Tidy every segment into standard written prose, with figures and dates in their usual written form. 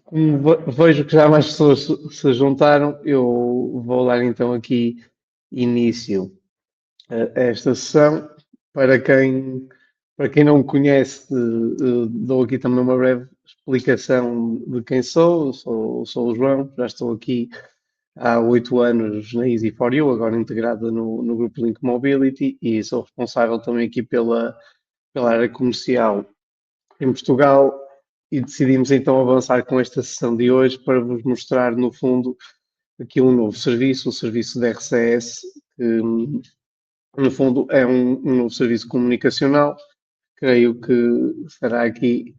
Como vejo que já mais pessoas se juntaram, eu vou dar então aqui início a esta sessão. Para quem, para quem não me conhece, dou aqui também uma breve explicação de quem sou. Sou o João, já estou aqui há 8 anos na Easy4U, agora integrada no grupo Link Mobility, e sou responsável também aqui pela área comercial em Portugal. E decidimos então avançar com esta sessão de hoje para vos mostrar, no fundo, aqui um novo serviço, o serviço da RCS, que no fundo é um novo serviço comunicacional. Creio que será aqui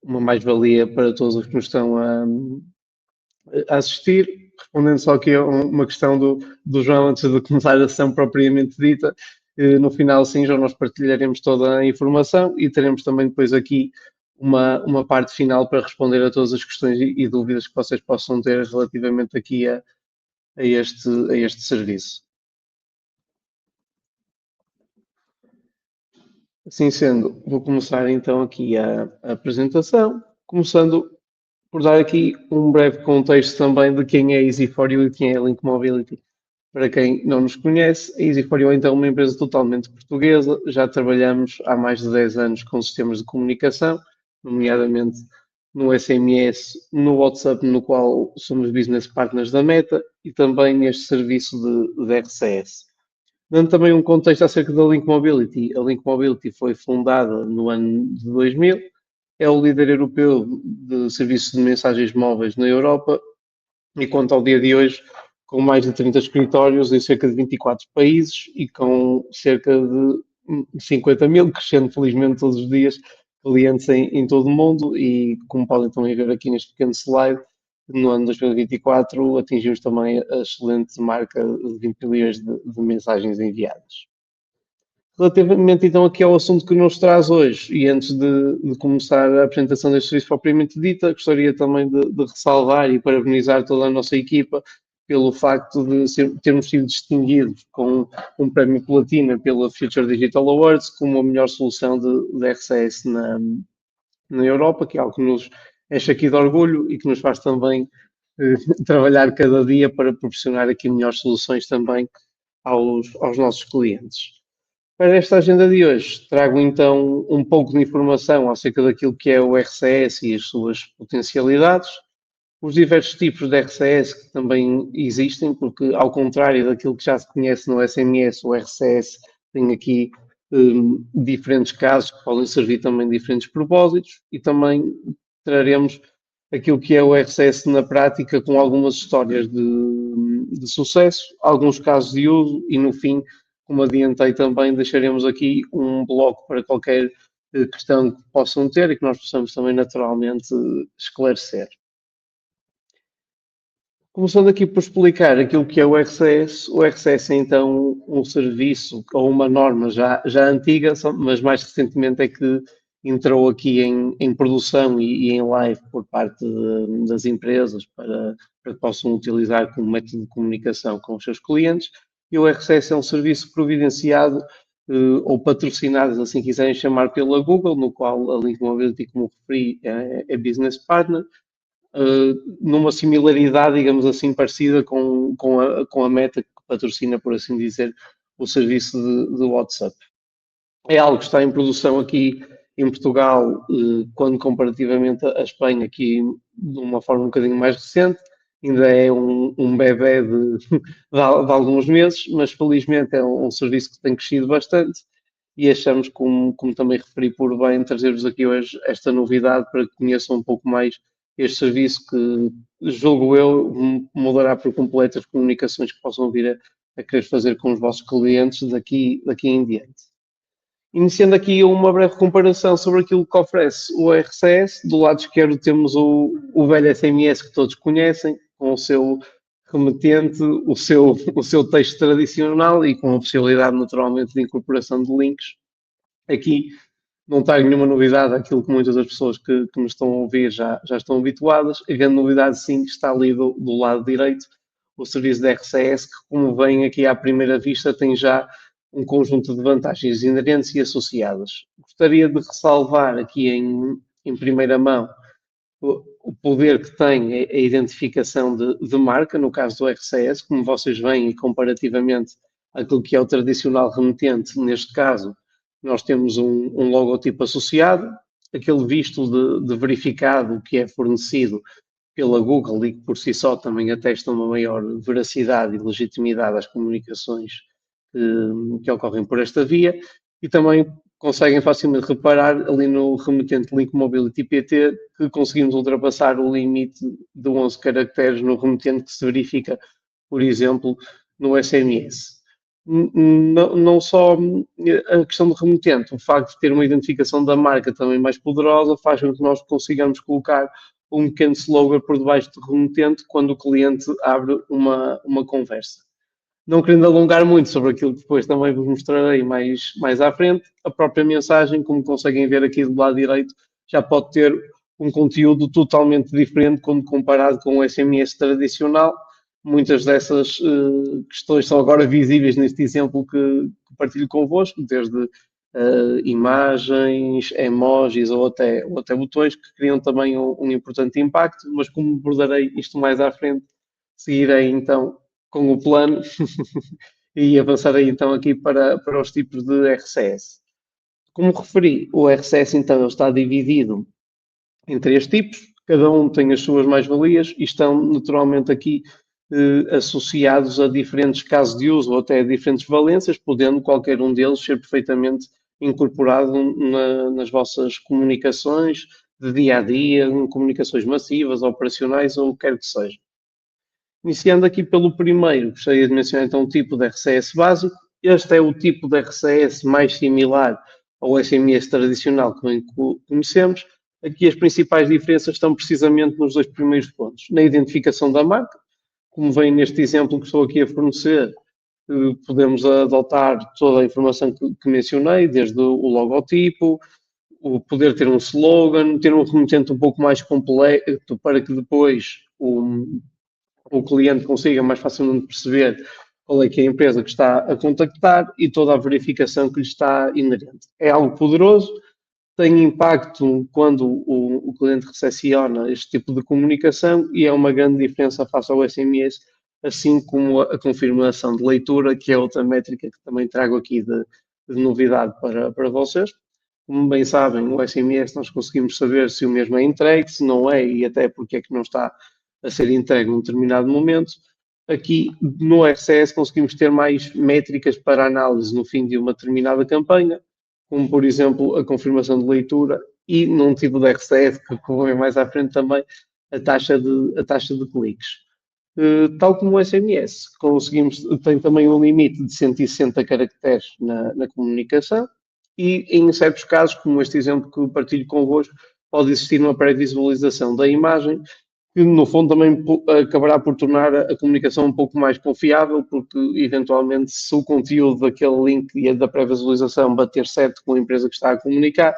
uma mais-valia para todos os que nos estão a assistir. Respondendo só aqui a uma questão do João, antes de começar a sessão propriamente dita, no final, sim, João, nós partilharemos toda a informação e teremos também depois aqui uma parte final para responder a todas as questões e dúvidas que vocês possam ter relativamente aqui a este serviço. Assim sendo, vou começar então aqui a apresentação, começando por dar aqui um breve contexto também de quem é Easy4U e quem é Link Mobility. Para quem não nos conhece, a Easy4U é então uma empresa totalmente portuguesa. Já trabalhamos há mais de 10 anos com sistemas de comunicação, nomeadamente no SMS, no WhatsApp, no qual somos business partners da Meta, e também este serviço de RCS. Dando também um contexto acerca da Link Mobility, a Link Mobility foi fundada no ano de 2000, é o líder europeu de serviços de mensagens móveis na Europa e conta ao dia de hoje com mais de 30 escritórios em cerca de 24 países e com cerca de 50 mil, crescendo felizmente todos os dias, clientes em todo o mundo. E como podem também ver aqui neste pequeno slide, no ano de 2024 atingimos também a excelente marca de 20 milhões de mensagens enviadas. Relativamente então aqui ao assunto que nos traz hoje, e antes de começar a apresentação deste serviço propriamente dita, gostaria também de ressalvar e parabenizar toda a nossa equipa pelo facto de termos sido distinguidos com um prémio Platina pela Future Digital Awards como a melhor solução de RCS na Europa, que é algo que nos enche aqui de orgulho e que nos faz também trabalhar cada dia para proporcionar aqui melhores soluções também aos nossos clientes. Para esta agenda de hoje, trago então um pouco de informação acerca daquilo que é o RCS e as suas potencialidades, os diversos tipos de RCS que também existem, porque ao contrário daquilo que já se conhece no SMS, o RCS tem aqui diferentes casos que podem servir também diferentes propósitos, e também traremos aquilo que é o RCS na prática com algumas histórias de sucesso, alguns casos de uso e no fim, como adiantei também, deixaremos aqui um bloco para qualquer questão que possam ter e que nós possamos também naturalmente esclarecer. Começando aqui por explicar aquilo que é o RCS é então um serviço ou uma norma já antiga, mas mais recentemente é que entrou aqui em produção e em live por parte das empresas para que possam utilizar como método de comunicação com os seus clientes. E o RCS é um serviço providenciado ou patrocinado, assim quiserem chamar, pela Google, no qual a Link Mobility, como referi, é business partner, numa similaridade, digamos assim, parecida com a Meta, que patrocina, por assim dizer, o serviço de WhatsApp. É algo que está em produção aqui em Portugal, quando comparativamente à Espanha, aqui de uma forma um bocadinho mais recente. Ainda é um bebé de alguns meses, mas felizmente é um serviço que tem crescido bastante e achamos, como também referi por bem, trazer-vos aqui hoje esta novidade para que conheçam um pouco mais este serviço que, julgo eu, mudará por completo as comunicações que possam vir a querer fazer com os vossos clientes daqui em diante. Iniciando aqui uma breve comparação sobre aquilo que oferece o RCS. Do lado esquerdo temos o velho SMS que todos conhecem, com o seu remetente, o seu texto tradicional e com a possibilidade naturalmente de incorporação de links. Aqui não trago nenhuma novidade, aquilo que muitas das pessoas que me estão a ouvir já estão habituadas. A grande novidade, sim, está ali do lado direito, o serviço de RCS, que, como vem aqui à primeira vista, tem já um conjunto de vantagens inerentes e associadas. Gostaria de ressalvar aqui em primeira mão o poder que tem a identificação de marca, no caso do RCS, como vocês veem, e comparativamente àquilo que é o tradicional remetente, neste caso, nós temos um logotipo associado, aquele visto de verificado que é fornecido pela Google e que por si só também atesta uma maior veracidade e legitimidade às comunicações que ocorrem por esta via, e também conseguem facilmente reparar ali no remetente Link Mobility PT que conseguimos ultrapassar o limite de 11 caracteres no remetente que se verifica, por exemplo, no SMS. Não só a questão do remetente, o facto de ter uma identificação da marca também mais poderosa faz com que nós consigamos colocar um pequeno slogan por debaixo do remetente quando o cliente abre uma conversa. Não querendo alongar muito sobre aquilo que depois também vos mostrarei mais à frente, a própria mensagem, como conseguem ver aqui do lado direito, já pode ter um conteúdo totalmente diferente quando comparado com o SMS tradicional. Muitas dessas questões são agora visíveis neste exemplo que partilho convosco, desde imagens, emojis ou até botões que criam também um importante impacto, mas como abordarei isto mais à frente, seguirei então com o plano e avançarei então aqui para os tipos de RCS. Como referi, o RCS então ele está dividido em 3 tipos, cada um tem as suas mais-valias e estão naturalmente aqui associados a diferentes casos de uso ou até a diferentes valências, podendo qualquer um deles ser perfeitamente incorporado nas vossas comunicações de dia a dia, comunicações massivas, operacionais ou o que quer que seja. Iniciando aqui pelo primeiro, gostaria de mencionar então o tipo de RCS básico. Este é o tipo de RCS mais similar ao SMS tradicional que conhecemos. Aqui as principais diferenças estão precisamente nos 2 primeiros pontos. Na identificação da marca, como vem neste exemplo que estou aqui a fornecer, podemos adotar toda a informação que mencionei, desde o logotipo, o poder ter um slogan, ter um remetente um pouco mais completo para que depois o cliente consiga mais facilmente perceber qual é que é a empresa que está a contactar e toda a verificação que lhe está inerente. É algo poderoso, tem impacto quando o cliente recepciona este tipo de comunicação e é uma grande diferença face ao SMS, assim como a confirmação de leitura, que é outra métrica que também trago aqui de novidade para vocês. Como bem sabem, o SMS nós conseguimos saber se o mesmo é entregue, se não é e até porque é que não está a ser entregue num determinado momento. Aqui no RCS conseguimos ter mais métricas para análise no fim de uma determinada campanha, como por exemplo a confirmação de leitura e num tipo de RCS que vem mais à frente também a taxa de cliques. Tal como o SMS, tem também um limite de 160 caracteres na comunicação e em certos casos, como este exemplo que partilho convosco, pode existir uma pré-visualização da imagem que no fundo também acabará por tornar a comunicação um pouco mais confiável, porque eventualmente se o conteúdo daquele link e da pré-visualização bater certo com a empresa que está a comunicar,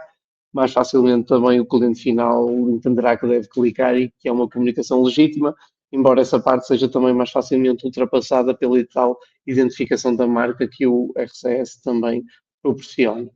mais facilmente também o cliente final entenderá que deve clicar e que é uma comunicação legítima, embora essa parte seja também mais facilmente ultrapassada pela tal identificação da marca que o RCS também proporciona.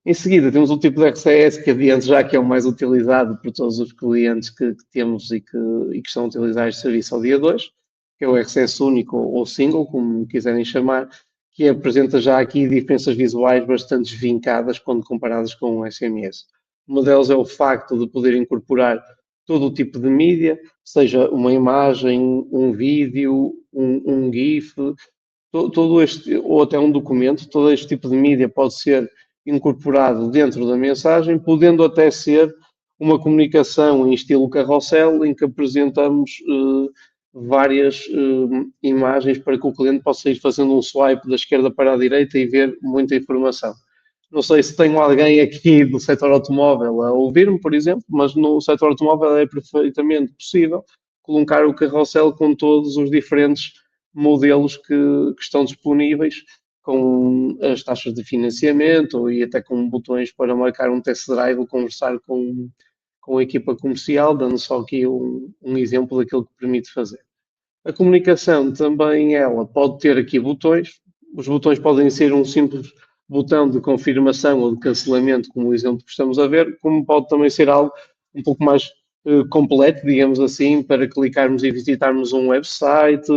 Em seguida, temos o tipo de RCS que adiante já que é o mais utilizado por todos os clientes que temos e que estão a utilizar este serviço ao dia 2, que é o RCS único ou single, como quiserem chamar, que apresenta já aqui diferenças visuais bastante vincadas quando comparadas com o SMS. Uma delas é o facto de poder incorporar todo o tipo de mídia, seja uma imagem, um vídeo, um GIF, todo este, ou até um documento, todo este tipo de mídia pode ser incorporado dentro da mensagem, podendo até ser uma comunicação em estilo carrossel, em que apresentamos várias imagens para que o cliente possa ir fazendo um swipe da esquerda para a direita e ver muita informação. Não sei se tenho alguém aqui do setor automóvel a ouvir-me, por exemplo, mas no setor automóvel é perfeitamente possível colocar o carrossel com todos os diferentes modelos que estão disponíveis, com as taxas de financiamento e até com botões para marcar um test drive ou conversar com a equipa comercial, dando só aqui um exemplo daquilo que permite fazer. A comunicação também, ela pode ter aqui botões. Os botões podem ser um simples botão de confirmação ou de cancelamento, como o exemplo que estamos a ver, como pode também ser algo um pouco mais completo, digamos assim, para clicarmos e visitarmos um website,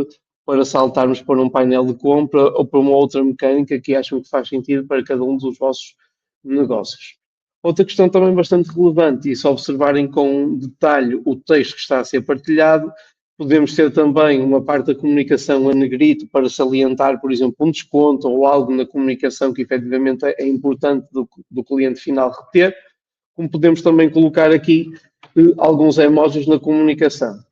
para saltarmos para um painel de compra ou para uma outra mecânica que acham que faz sentido para cada um dos vossos negócios. Outra questão também bastante relevante, e se observarem com detalhe o texto que está a ser partilhado, podemos ter também uma parte da comunicação a negrito para salientar, por exemplo, um desconto ou algo na comunicação que efetivamente é importante do cliente final reter, como podemos também colocar aqui alguns emojis na comunicação.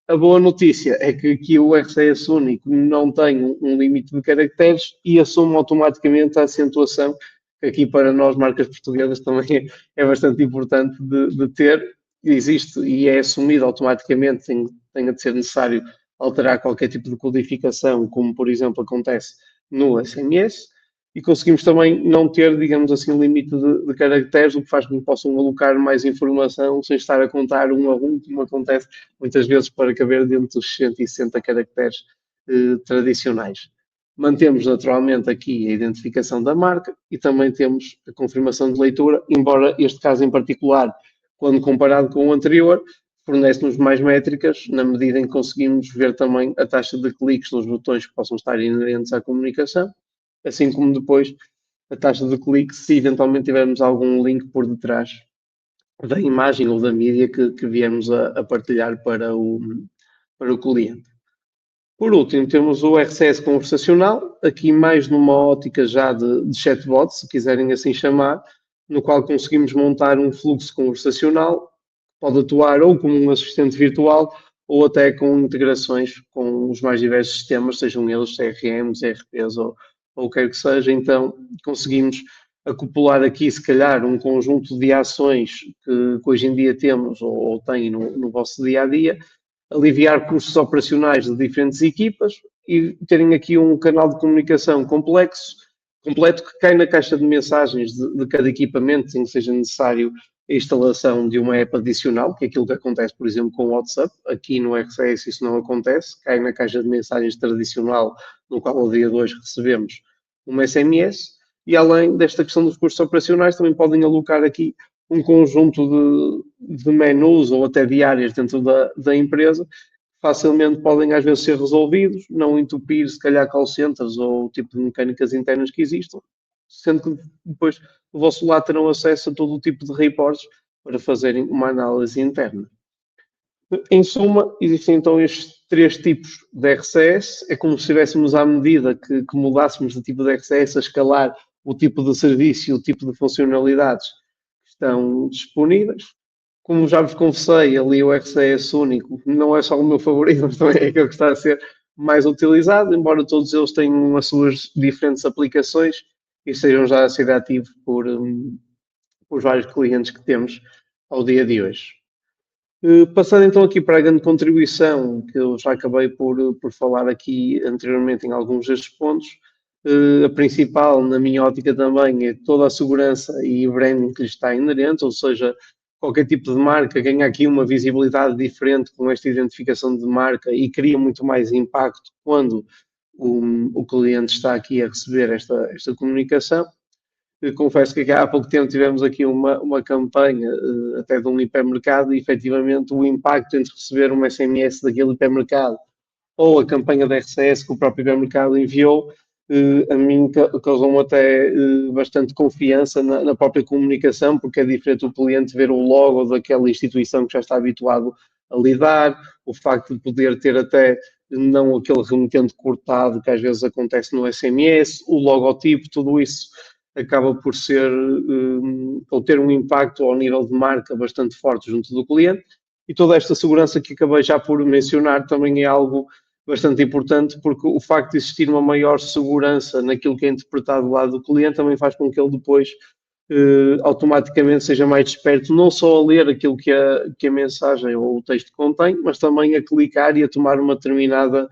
A boa notícia é que aqui o RCS único não tem um limite de caracteres e assume automaticamente a acentuação, que aqui para nós, marcas portuguesas, também é bastante importante de ter. Existe e é assumido automaticamente, tem de ser necessário alterar qualquer tipo de codificação, como por exemplo acontece no SMS, e conseguimos também não ter, digamos assim, limite de caracteres, o que faz com que possam alocar mais informação sem estar a contar um a um, como acontece muitas vezes para caber dentro dos 160 caracteres tradicionais. Mantemos naturalmente aqui a identificação da marca e também temos a confirmação de leitura, embora este caso em particular, quando comparado com o anterior, fornece-nos mais métricas, na medida em que conseguimos ver também a taxa de cliques nos botões que possam estar inerentes à comunicação, assim como depois a taxa de clique se eventualmente tivermos algum link por detrás da imagem ou da mídia que viemos a partilhar para o cliente. Por último, temos o RCS conversacional, aqui mais numa ótica já de chatbot, se quiserem assim chamar, no qual conseguimos montar um fluxo conversacional que pode atuar ou como um assistente virtual ou até com integrações com os mais diversos sistemas, sejam eles CRMs, ERPs ou o que quer que seja. Então, conseguimos acoplar aqui, se calhar, um conjunto de ações que hoje em dia temos ou têm no vosso dia-a-dia, aliviar custos operacionais de diferentes equipas e terem aqui um canal de comunicação completo que cai na caixa de mensagens de cada equipamento, sem que seja necessário a instalação de uma app adicional, que é aquilo que acontece, por exemplo, com o WhatsApp. Aqui no RCS isso não acontece, cai na caixa de mensagens tradicional, no qual ao dia de hoje recebemos uma SMS, e além desta questão dos custos operacionais, também podem alocar aqui um conjunto de menus ou até de áreas dentro da empresa, facilmente podem às vezes ser resolvidos, não entupir se calhar call centers ou o tipo de mecânicas internas que existam, sendo que depois do vosso lado terão acesso a todo o tipo de reportes para fazerem uma análise interna. Em suma, existem então estes três tipos de RCS, é como se estivéssemos à medida que mudássemos de tipo de RCS a escalar o tipo de serviço e o tipo de funcionalidades que estão disponíveis. Como já vos confessei, ali o RCS único não é só o meu favorito, mas também é aquele que está a ser mais utilizado, embora todos eles tenham as suas diferentes aplicações e sejam já a ser ativos por vários clientes que temos ao dia de hoje. Passando então aqui para a grande contribuição, que eu já acabei por falar aqui anteriormente em alguns destes pontos, a principal, na minha ótica também, é toda a segurança e branding que lhe está inerente, ou seja, qualquer tipo de marca ganha aqui uma visibilidade diferente com esta identificação de marca e cria muito mais impacto quando o cliente está aqui a receber esta comunicação. Eu confesso que há pouco tempo tivemos aqui uma campanha até de um hipermercado e efetivamente o impacto entre receber uma SMS daquele hipermercado ou a campanha da RCS que o próprio hipermercado enviou, a mim causou-me até bastante confiança na própria comunicação, porque é diferente o cliente ver o logo daquela instituição que já está habituado a lidar, o facto de poder ter até não aquele remetente cortado que às vezes acontece no SMS, o logotipo, tudo isso acaba por ser ou ter um impacto ao nível de marca bastante forte junto do cliente, e toda esta segurança que acabei já por mencionar também é algo bastante importante, porque o facto de existir uma maior segurança naquilo que é interpretado do lado do cliente também faz com que ele depois automaticamente seja mais desperto, não só a ler aquilo que a mensagem ou o texto contém, mas também a clicar e a tomar uma determinada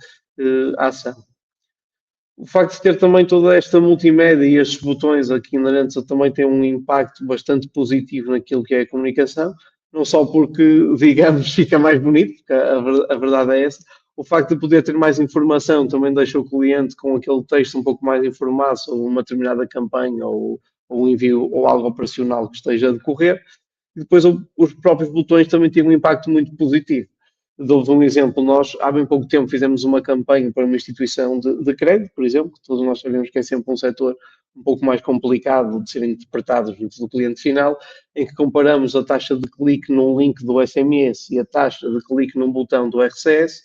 ação. O facto de ter também toda esta multimédia e estes botões aqui inerentes também tem um impacto bastante positivo naquilo que é a comunicação, não só porque, digamos, fica mais bonito, porque a verdade é essa, o facto de poder ter mais informação também deixa o cliente com aquele texto um pouco mais informado sobre uma determinada campanha ou um envio ou algo operacional que esteja a decorrer. e depois os próprios botões também têm um impacto muito positivo. Dou-vos um exemplo, nós há bem pouco tempo fizemos uma campanha para uma instituição de crédito, por exemplo, que todos nós sabemos que é sempre um setor um pouco mais complicado de serem interpretados junto do cliente final, em que comparamos a taxa de clique num link do SMS e a taxa de clique num botão do RCS,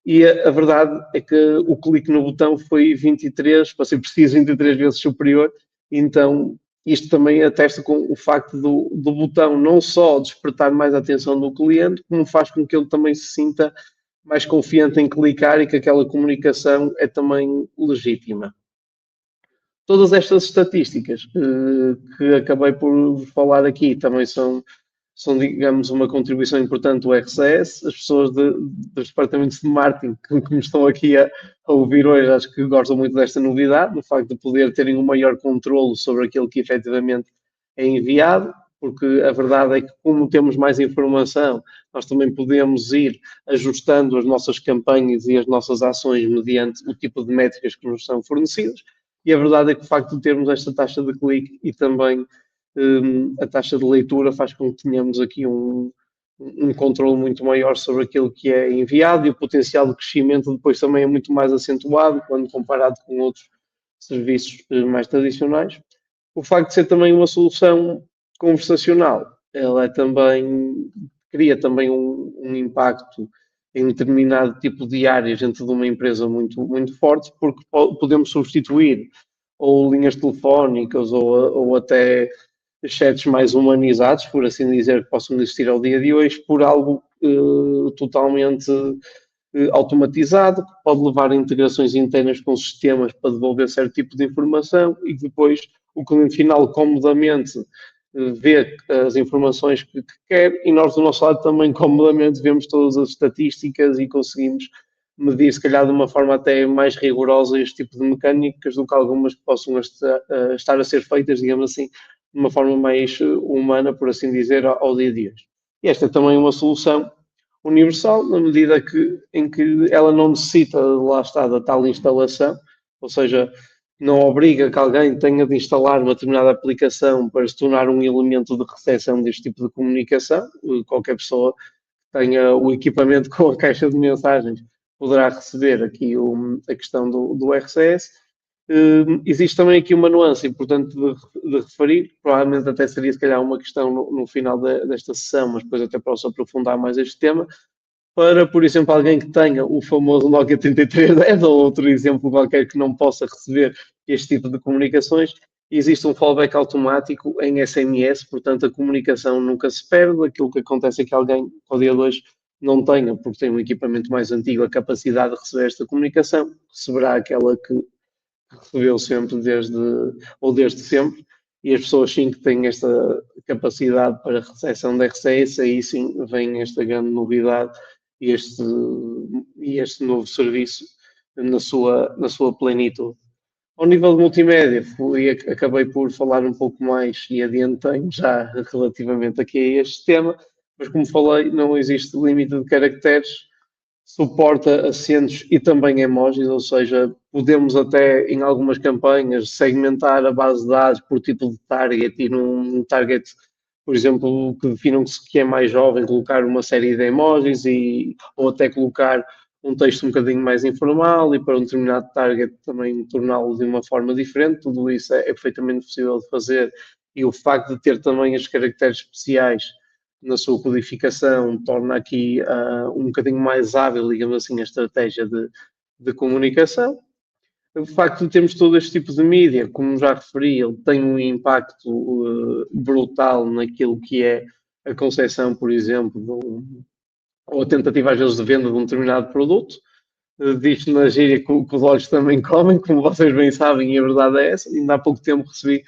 e a verdade é que o clique no botão foi 23, para ser preciso, 23 vezes superior, então isto também atesta com o facto do botão não só despertar mais a atenção do cliente, como faz com que ele também se sinta mais confiante em clicar e que aquela comunicação é também legítima. Todas estas estatísticas que acabei por falar aqui também são, digamos, uma contribuição importante do RCS. As pessoas dos departamentos de marketing que me estão aqui a ouvir hoje, acho que gostam muito desta novidade, do facto de poder terem um maior controle sobre aquilo que efetivamente é enviado, porque a verdade é que, como temos mais informação, nós também podemos ir ajustando as nossas campanhas e as nossas ações mediante o tipo de métricas que nos são fornecidas. E a verdade é que o facto de termos esta taxa de clique e também a taxa de leitura faz com que tenhamos aqui um controle muito maior sobre aquilo que é enviado, e o potencial de crescimento depois também é muito mais acentuado quando comparado com outros serviços mais tradicionais. O facto de ser também uma solução conversacional, ela cria também um impacto em determinado tipo de áreas dentro de uma empresa muito, muito forte, porque podemos substituir ou linhas telefónicas ou até chats mais humanizados, por assim dizer, que possam existir ao dia de hoje, por algo totalmente automatizado, que pode levar a integrações internas com sistemas para devolver certo tipo de informação, e depois o cliente final comodamente vê as informações que quer, e nós do nosso lado também comodamente vemos todas as estatísticas e conseguimos medir, se calhar de uma forma até mais rigorosa, este tipo de mecânicas do que algumas que possam estar a ser feitas, digamos assim, de uma forma mais humana, por assim dizer, ao dia de hoje. E esta é também uma solução universal, na medida em que ela não necessita, lá está, da tal instalação, ou seja, não obriga que alguém tenha de instalar uma determinada aplicação para se tornar um elemento de recepção deste tipo de comunicação. Qualquer pessoa que tenha o equipamento com a caixa de mensagens poderá receber aqui a questão do RCS. Existe também aqui uma nuance importante de referir, provavelmente até seria se calhar uma questão no final desta sessão, mas depois até posso aprofundar mais este tema, para, por exemplo, alguém que tenha o famoso Nokia 3310 ou outro exemplo qualquer que não possa receber este tipo de comunicações, existe um fallback automático em SMS, portanto a comunicação nunca se perde. Aquilo que acontece é que alguém, ao dia de hoje, não tenha, porque tem um equipamento mais antigo, a capacidade de receber esta comunicação, receberá aquela que recebeu sempre desde sempre, e as pessoas sim que têm esta capacidade para recepção de RCS, aí sim vem esta grande novidade e este novo serviço na sua plenitude. Ao nível de multimédia, acabei por falar um pouco mais e adiantei já relativamente aqui a este tema, mas como falei, não existe limite de caracteres, suporta acentos e também emojis, ou seja, podemos até em algumas campanhas segmentar a base de dados por tipo de target, e num target, por exemplo, que definam que é mais jovem, colocar uma série de emojis ou até colocar um texto um bocadinho mais informal, e para um determinado target também torná-lo de uma forma diferente. Tudo isso é perfeitamente possível de fazer, e o facto de ter também os caracteres especiais na sua codificação torna aqui um bocadinho mais hábil, digamos assim, a estratégia de comunicação. O facto de termos todo este tipo de mídia, como já referi, ele tem um impacto brutal naquilo que é a concepção, por exemplo, ou a tentativa às vezes de venda de um determinado produto. Diz-se na gíria que os olhos também comem, como vocês bem sabem, e a verdade é essa. Ainda há pouco tempo recebi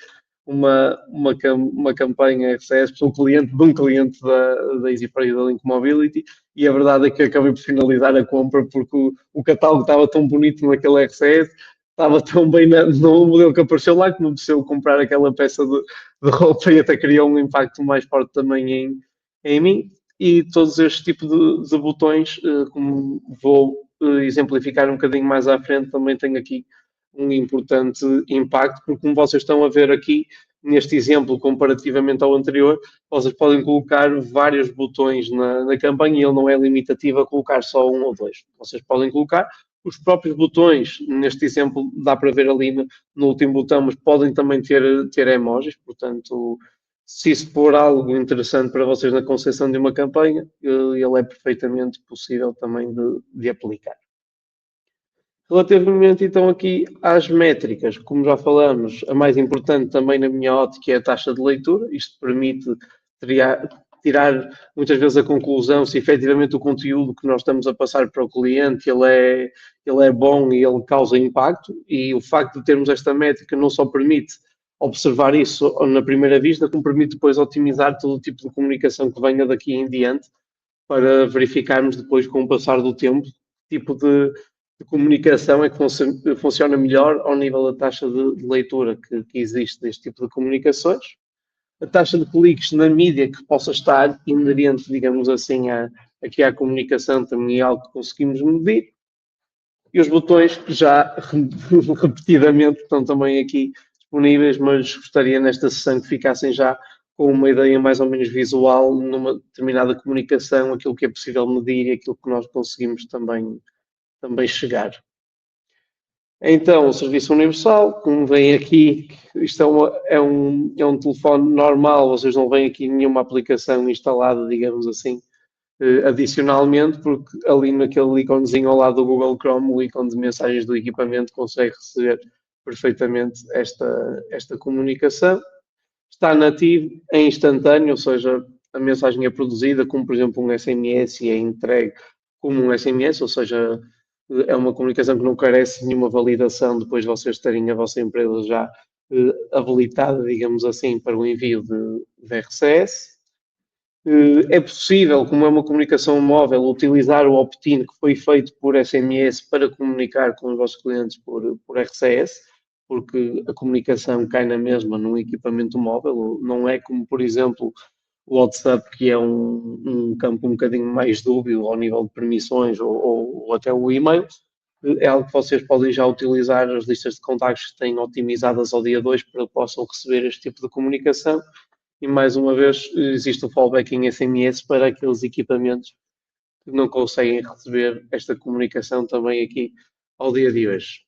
uma campanha RCS para um cliente de um cliente da EasyPay e da Link Mobility, e a verdade é que acabei por finalizar a compra porque o catálogo estava tão bonito naquele RCS, estava tão bem no modelo que apareceu lá, que me apeteceu comprar aquela peça de roupa, e até criou um impacto mais forte também em mim. E todos estes tipos de botões, como vou exemplificar um bocadinho mais à frente, também tem aqui um importante impacto, porque como vocês estão a ver aqui, neste exemplo, comparativamente ao anterior, vocês podem colocar vários botões na campanha e ele não é limitativo a colocar só um ou dois. Vocês podem colocar os próprios botões, neste exemplo dá para ver ali no último botão, mas podem também ter emojis, portanto, se isso for algo interessante para vocês na concepção de uma campanha, ele é perfeitamente possível também de aplicar. Relativamente então aqui às métricas, como já falamos, a mais importante também na minha ótica é a taxa de leitura. Isto permite tirar muitas vezes a conclusão se efetivamente o conteúdo que nós estamos a passar para o cliente ele é bom e ele causa impacto, e o facto de termos esta métrica não só permite observar isso na primeira vista, como permite depois otimizar todo o tipo de comunicação que venha daqui em diante, para verificarmos depois, com o passar do tempo, que tipo de comunicação é que funciona melhor ao nível da taxa de leitura que existe deste tipo de comunicações. A taxa de cliques na mídia que possa estar inerente, digamos assim, aqui à comunicação também é algo que conseguimos medir. E os botões já repetidamente estão também aqui disponíveis, mas gostaria nesta sessão que ficassem já com uma ideia mais ou menos visual numa determinada comunicação, aquilo que é possível medir e aquilo que nós conseguimos também chegar. Então, o serviço universal, como vem aqui, isto é um telefone normal, vocês não veem aqui nenhuma aplicação instalada, digamos assim, adicionalmente, porque ali naquele íconezinho ao lado do Google Chrome, o ícone de mensagens do equipamento consegue receber perfeitamente esta comunicação. Está nativo, é instantâneo, ou seja, a mensagem é produzida como, por exemplo, um SMS e é entregue como um SMS, ou seja, é uma comunicação que não carece de nenhuma validação depois de vocês terem a vossa empresa já habilitada, digamos assim, para o envio de RCS. É possível, como é uma comunicação móvel, utilizar o opt-in que foi feito por SMS para comunicar com os vossos clientes por RCS, porque a comunicação cai na mesma num equipamento móvel, não é como, por exemplo, o WhatsApp, que é um campo um bocadinho mais dúbio ao nível de permissões, ou até o e-mail. É algo que vocês podem já utilizar as listas de contactos que têm otimizadas ao dia 2 para que possam receber este tipo de comunicação. E mais uma vez, existe o fallback em SMS para aqueles equipamentos que não conseguem receber esta comunicação também aqui ao dia de hoje.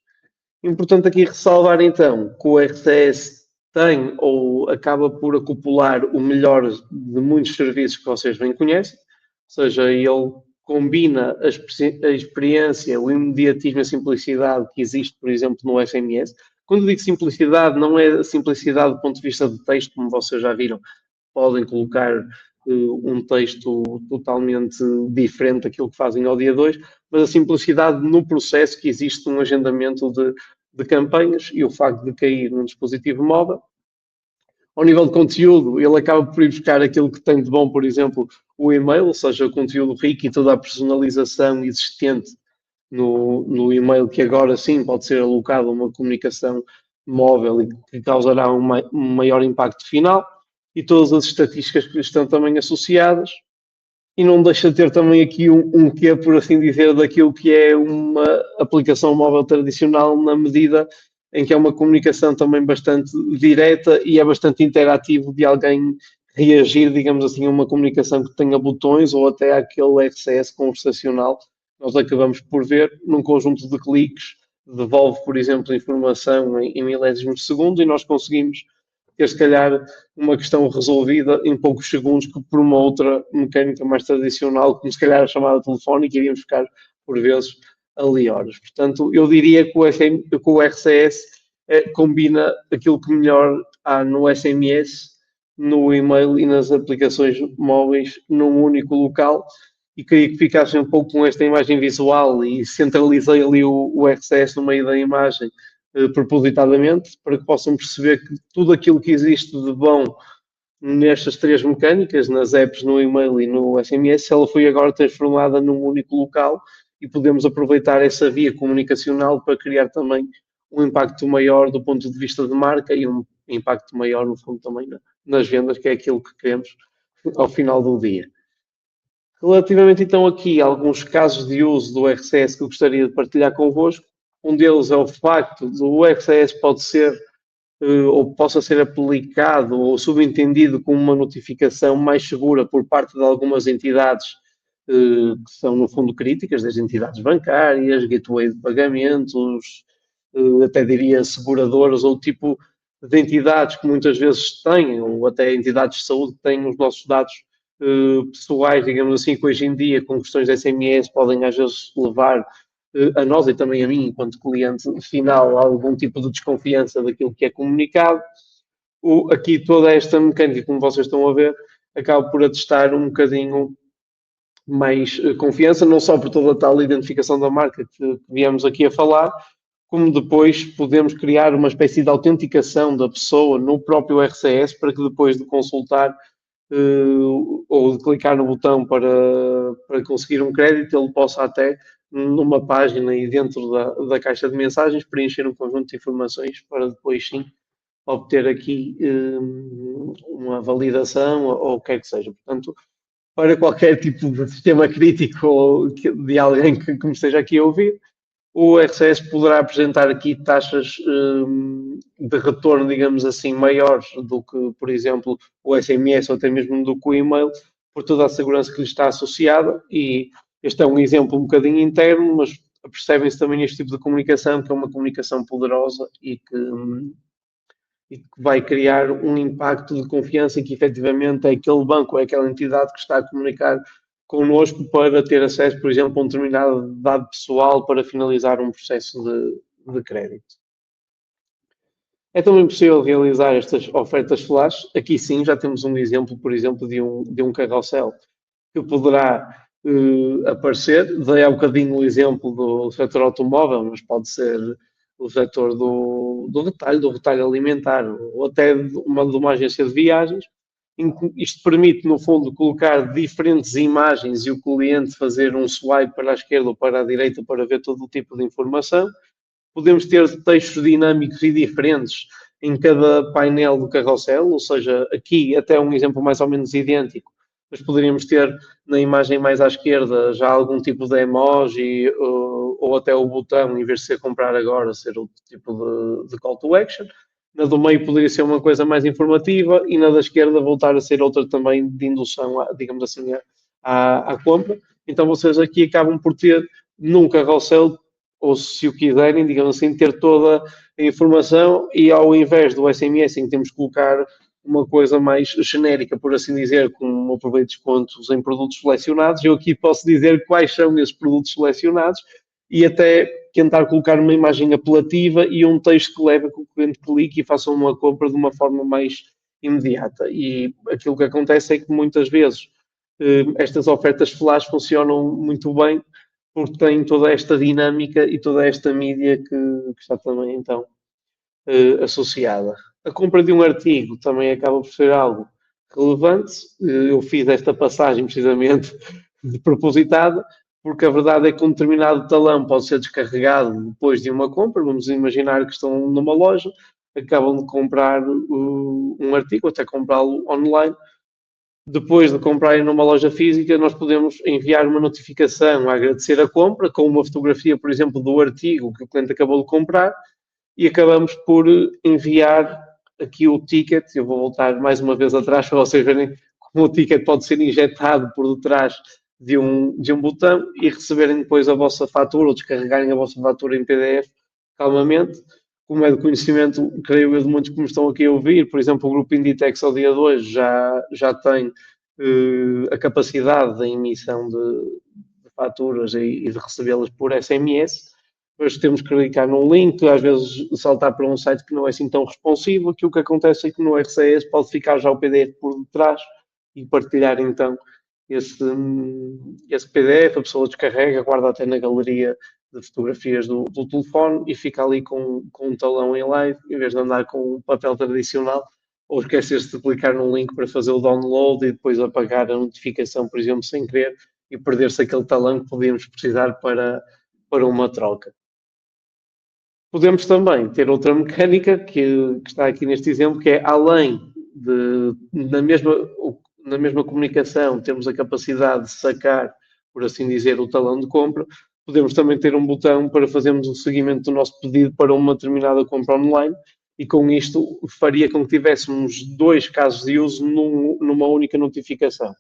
Importante aqui ressalvar então que o RCS tem ou acaba por acoplar o melhor de muitos serviços que vocês bem conhecem, ou seja, ele combina a experiência, o imediatismo e a simplicidade que existe, por exemplo, no SMS. Quando digo simplicidade, não é a simplicidade do ponto de vista de texto, como vocês já viram. Podem colocar um texto totalmente diferente daquilo que fazem ao dia 2, mas a simplicidade no processo que existe um agendamento de campanhas e o facto de cair num dispositivo móvel. Ao nível de conteúdo, ele acaba por ir buscar aquilo que tem de bom, por exemplo, o e-mail, ou seja, o conteúdo rico e toda a personalização existente no e-mail, que agora sim pode ser alocado a uma comunicação móvel e que causará um maior impacto final, e todas as estatísticas que estão também associadas, e não deixa de ter também aqui um quê, por assim dizer, daquilo que é uma aplicação móvel tradicional, na medida em que é uma comunicação também bastante direta e é bastante interativo de alguém reagir, digamos assim, a uma comunicação que tenha botões ou até aquele RCS conversacional que nós acabamos por ver num conjunto de cliques, devolve, por exemplo, informação em milésimos de segundo e nós conseguimos ter, se calhar, uma questão resolvida em poucos segundos que por uma outra mecânica mais tradicional, como se calhar a chamada telefónica, iríamos ficar, por vezes, ali horas. Portanto, eu diria que o RCS combina aquilo que melhor há no SMS, no e-mail e nas aplicações móveis num único local, e queria que ficassem um pouco com esta imagem visual e centralizei ali o RCS no meio da imagem propositadamente, para que possam perceber que tudo aquilo que existe de bom nestas três mecânicas, nas apps, no e-mail e no SMS, ela foi agora transformada num único local e podemos aproveitar essa via comunicacional para criar também um impacto maior do ponto de vista de marca e um impacto maior, no fundo, também nas vendas, que é aquilo que queremos ao final do dia. Relativamente então aqui a alguns casos de uso do RCS que eu gostaria de partilhar convosco, um deles é o facto do RCS pode ser ou possa ser aplicado ou subentendido como uma notificação mais segura por parte de algumas entidades que são, no fundo, críticas, das entidades bancárias, gateway de pagamentos, até diria seguradoras ou tipo de entidades que muitas vezes têm, ou até entidades de saúde que têm os nossos dados pessoais, digamos assim, que hoje em dia, com questões de SMS, podem às vezes levar a nós e também a mim, enquanto cliente final, a algum tipo de desconfiança daquilo que é comunicado. Aqui toda esta mecânica, como vocês estão a ver, acaba por atestar um bocadinho mais confiança, não só por toda a tal identificação da marca que viemos aqui a falar, como depois podemos criar uma espécie de autenticação da pessoa no próprio RCS para que depois de consultar ou de clicar no botão para conseguir um crédito, ele possa até numa página e dentro da caixa de mensagens preencher um conjunto de informações para depois sim obter aqui uma validação ou o que quer que seja. Portanto, para qualquer tipo de sistema crítico ou de alguém que me esteja aqui a ouvir, o RCS poderá apresentar aqui taxas de retorno, digamos assim, maiores do que, por exemplo, o SMS ou até mesmo do que o e-mail, por toda a segurança que lhe está associada. E este é um exemplo um bocadinho interno, mas percebem-se também este tipo de comunicação, que é uma comunicação poderosa e que vai criar um impacto de confiança em que efetivamente é aquele banco, é aquela entidade que está a comunicar connosco para ter acesso, por exemplo, a um determinado dado pessoal para finalizar um processo de crédito. É também possível realizar estas ofertas flash. Aqui sim já temos um exemplo, por exemplo, de um carrossel que poderá aparecer. Dei há bocadinho o exemplo do setor automóvel, mas pode ser o setor do retalho alimentar, ou até de uma agência de viagens. Isto permite, no fundo, colocar diferentes imagens e o cliente fazer um swipe para a esquerda ou para a direita para ver todo o tipo de informação. Podemos ter textos dinâmicos e diferentes em cada painel do carrossel, ou seja, aqui até um exemplo mais ou menos idêntico, mas poderíamos ter na imagem mais à esquerda já algum tipo de emoji ou até o botão, em vez de ser comprar agora, ser outro tipo de call to action. Na do meio poderia ser uma coisa mais informativa e na da esquerda voltar a ser outra também de indução, digamos assim, à compra. Então vocês aqui acabam por ter num carrossel, ou se o quiserem, digamos assim, ter toda a informação e ao invés do SMS em que temos que colocar uma coisa mais genérica, por assim dizer, como aproveito descontos em produtos selecionados, eu aqui posso dizer quais são esses produtos selecionados e até tentar colocar uma imagem apelativa e um texto que leve a que o cliente clique e faça uma compra de uma forma mais imediata. E aquilo que acontece é que muitas vezes estas ofertas flash funcionam muito bem porque têm toda esta dinâmica e toda esta mídia que está também então associada. A compra de um artigo também acaba por ser algo relevante. Eu fiz esta passagem precisamente de propositada, porque a verdade é que um determinado talão pode ser descarregado depois de uma compra. Vamos imaginar que estão numa loja, acabam de comprar um artigo, até comprá-lo online. Depois de comprarem numa loja física, nós podemos enviar uma notificação a agradecer a compra, com uma fotografia, por exemplo, do artigo que o cliente acabou de comprar, e acabamos por enviar aqui o ticket. Eu vou voltar mais uma vez atrás para vocês verem como o ticket pode ser injetado por detrás de um botão e receberem depois a vossa fatura ou descarregarem a vossa fatura em PDF calmamente. Como é de conhecimento, creio eu, de muitos que me estão aqui a ouvir, por exemplo, o grupo Inditex ao dia de hoje já tem a capacidade da emissão de faturas e de recebê-las por SMS. Depois temos que clicar num link, às vezes saltar para um site que não é assim tão responsivo. Aqui o que acontece é que no RCS pode ficar já o PDF por detrás e partilhar então esse PDF, a pessoa descarrega, guarda até na galeria de fotografias do telefone e fica ali com um talão em live, em vez de andar com um papel tradicional, ou esquecer-se de clicar num link para fazer o download e depois apagar a notificação, por exemplo, sem querer, e perder-se aquele talão que podíamos precisar para uma troca. Podemos também ter outra mecânica que está aqui neste exemplo, que é além na mesma comunicação, temos a capacidade de sacar, por assim dizer, o talão de compra. Podemos também ter um botão para fazermos o seguimento do nosso pedido para uma determinada compra online e com isto faria com que tivéssemos 2 casos de uso numa única notificação.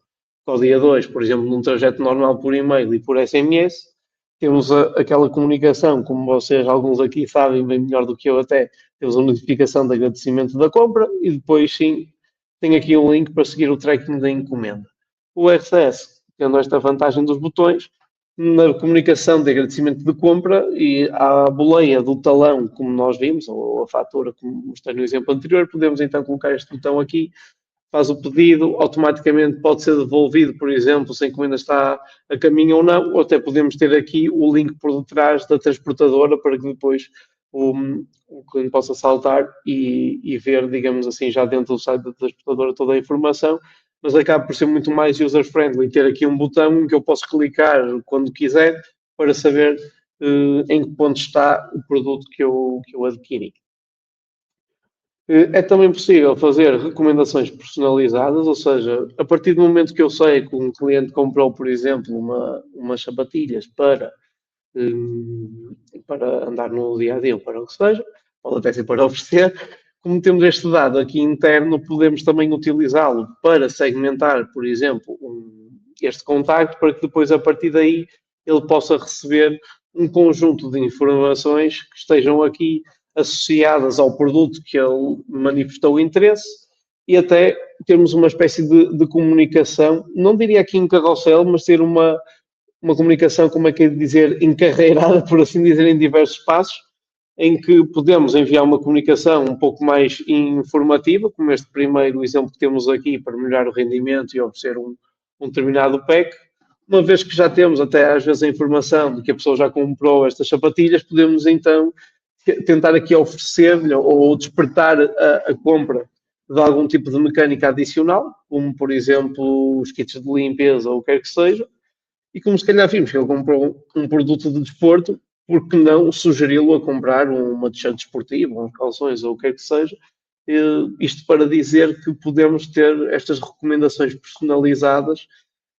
Ao dia 2, por exemplo, num trajeto normal por e-mail e por SMS, temos aquela comunicação, como vocês, alguns aqui sabem bem melhor do que eu até, temos a notificação de agradecimento da compra e depois sim tem aqui um link para seguir o tracking da encomenda. O RCS, tendo esta vantagem dos botões, na comunicação de agradecimento de compra e à boleia do talão, como nós vimos, ou a fatura, como mostrei no exemplo anterior, podemos então colocar este botão aqui, faz o pedido, automaticamente pode ser devolvido, por exemplo, se a encomenda está a caminho ou não, ou até podemos ter aqui o link por detrás da transportadora para que depois o cliente possa saltar e ver, digamos assim, já dentro do site da transportadora toda a informação, mas acaba por ser muito mais user-friendly ter aqui um botão em que eu posso clicar quando quiser para saber em que ponto está o produto que eu adquiri. É também possível fazer recomendações personalizadas, ou seja, a partir do momento que eu sei que um cliente comprou, por exemplo, umas sapatilhas para andar no dia a dia ou para o que seja, pode até ser para oferecer, como temos este dado aqui interno, podemos também utilizá-lo para segmentar, por exemplo, este contacto, para que depois, a partir daí, ele possa receber um conjunto de informações que estejam aqui associadas ao produto que ele manifestou interesse e até termos uma espécie de comunicação, não diria aqui em carrossel, mas ter uma comunicação, como é que é de dizer, encarreirada, por assim dizer, em diversos passos, em que podemos enviar uma comunicação um pouco mais informativa, como este primeiro exemplo que temos aqui, para melhorar o rendimento e oferecer um determinado pack. Uma vez que já temos até às vezes a informação de que a pessoa já comprou estas sapatilhas, podemos então tentar aqui oferecer-lhe ou despertar a compra de algum tipo de mecânica adicional, como por exemplo os kits de limpeza ou o que quer que seja, e como se calhar vimos que ele comprou um produto de desporto, por que não sugeri-lo a comprar uma t-shirt desportiva, uns calções ou o que quer que seja, isto para dizer que podemos ter estas recomendações personalizadas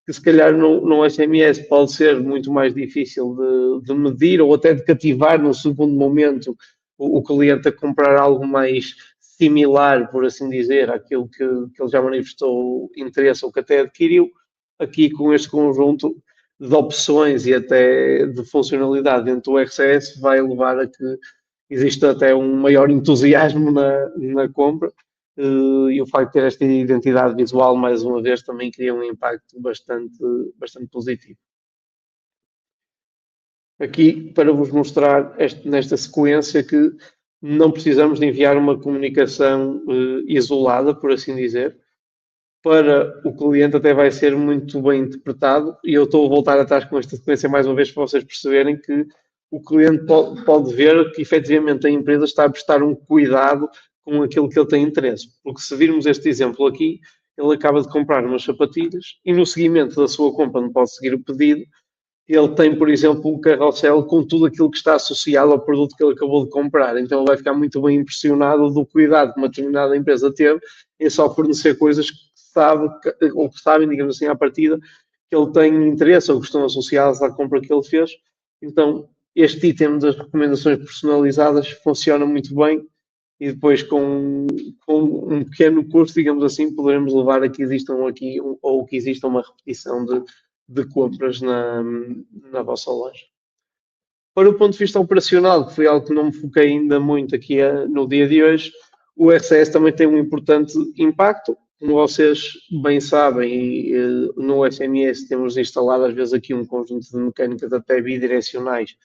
que se calhar no SMS pode ser muito mais difícil de medir ou até de cativar no segundo momento o cliente a comprar algo mais similar, por assim dizer, àquilo que ele já manifestou interesse ou que até adquiriu. Aqui com este conjunto de opções e até de funcionalidade dentro do RCS vai levar a que exista até um maior entusiasmo na compra. E o facto de ter esta identidade visual, mais uma vez, também cria um impacto bastante positivo. Aqui, para vos mostrar nesta sequência que não precisamos de enviar uma comunicação isolada, por assim dizer. Para o cliente até vai ser muito bem interpretado e eu estou a voltar atrás com esta sequência mais uma vez para vocês perceberem que o cliente pode ver que efetivamente a empresa está a prestar um cuidado com aquilo que ele tem interesse. Porque se virmos este exemplo aqui, ele acaba de comprar umas sapatilhas e no seguimento da sua compra, não pode seguir o pedido, ele tem, por exemplo, um carrossel com tudo aquilo que está associado ao produto que ele acabou de comprar. Então ele vai ficar muito bem impressionado do cuidado que uma determinada empresa teve em só fornecer coisas que sabe, ou que sabem, digamos assim, à partida, que ele tem interesse ou que estão associadas à compra que ele fez. Então, este item das recomendações personalizadas funciona muito bem e depois com um pequeno custo, digamos assim, poderemos levar a que existam aqui ou que exista uma repetição de compras na vossa loja. Para o ponto de vista operacional, que foi algo que não me foquei ainda muito aqui no dia de hoje, o RCS também tem um importante impacto. Como vocês bem sabem, no SMS temos instalado às vezes aqui um conjunto de mecânicas até bidirecionais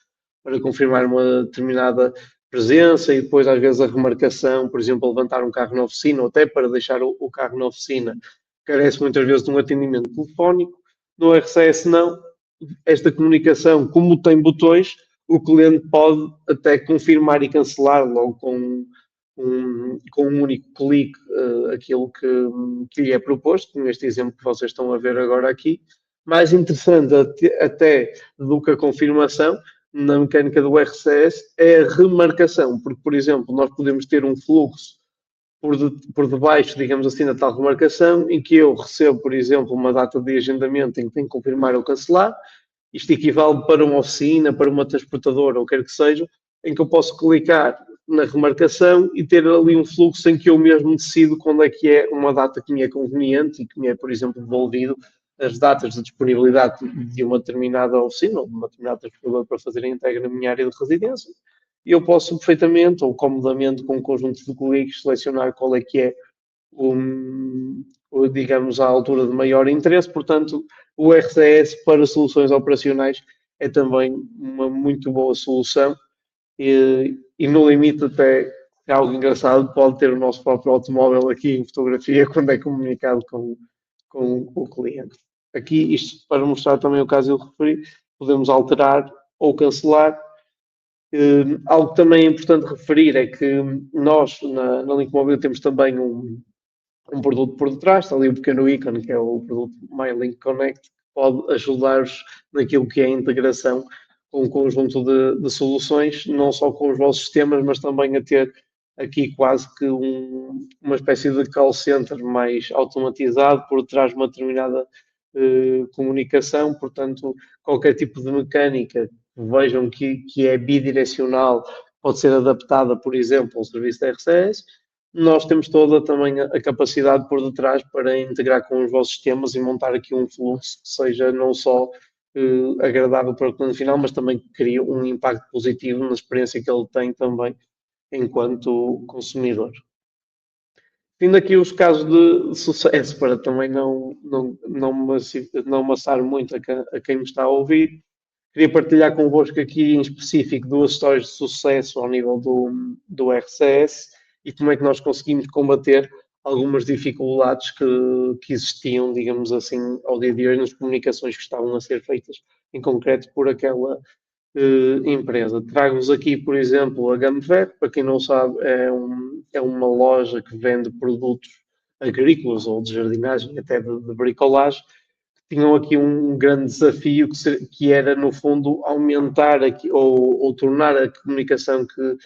para confirmar uma determinada presença e depois às vezes a remarcação, por exemplo, levantar um carro na oficina ou até para deixar o carro na oficina, carece muitas vezes de um atendimento telefónico. No RCS não. Esta comunicação, como tem botões, o cliente pode até confirmar e cancelar logo com um único clique aquilo que lhe é proposto, neste exemplo que vocês estão a ver agora aqui. Mais interessante até do que a confirmação na mecânica do RCS é a remarcação, porque, por exemplo, nós podemos ter um fluxo por debaixo, digamos assim, da tal remarcação, em que eu recebo, por exemplo, uma data de agendamento em que tenho que confirmar ou cancelar. Isto equivale para uma oficina, para uma transportadora, ou quer que seja, em que eu posso clicar na remarcação e ter ali um fluxo em que eu mesmo decido quando é que é uma data que me é conveniente e que me é, por exemplo, devolvido as datas de disponibilidade de uma determinada oficina ou de uma determinada transportadora para fazer a entrega na minha área de residência. E eu posso perfeitamente ou comodamente com um conjunto de cliques selecionar qual é que é digamos, à altura de maior interesse. Portanto, o RCS para soluções operacionais é também uma muito boa solução e no limite até é algo engraçado, pode ter o nosso próprio automóvel aqui em fotografia quando é comunicado com o cliente. Aqui, isto para mostrar também o caso que eu referi, podemos alterar ou cancelar. Algo que também é importante referir é que nós, na Link Mobile, temos também um produto por detrás, está ali um pequeno ícone, que é o produto MyLink Connect, que pode ajudar-vos naquilo que é a integração com um conjunto de soluções, não só com os vossos sistemas, mas também a ter aqui quase que uma espécie de call center mais automatizado por trás de uma determinada comunicação. Portanto, qualquer tipo de mecânica que vejam que é bidirecional pode ser adaptada, por exemplo, ao serviço da RCS. Nós temos toda também a capacidade por detrás para integrar com os vossos sistemas e montar aqui um fluxo que seja não só agradável para o cliente final, mas também que crie um impacto positivo na experiência que ele tem também enquanto consumidor. Tendo aqui os casos de sucesso, para também não amassar muito a quem me está a ouvir, queria partilhar convosco aqui em específico duas histórias de sucesso ao nível do RCS e como é que nós conseguimos combater algumas dificuldades que existiam, digamos assim, ao dia de hoje nas comunicações que estavam a ser feitas, em concreto por aquela empresa. Trago-vos aqui, por exemplo, a Gamver, para quem não sabe, é uma loja que vende produtos agrícolas ou de jardinagem, até de bricolagem. Tinham aqui um grande desafio que era, no fundo, aumentar aqui, ou tornar a comunicação que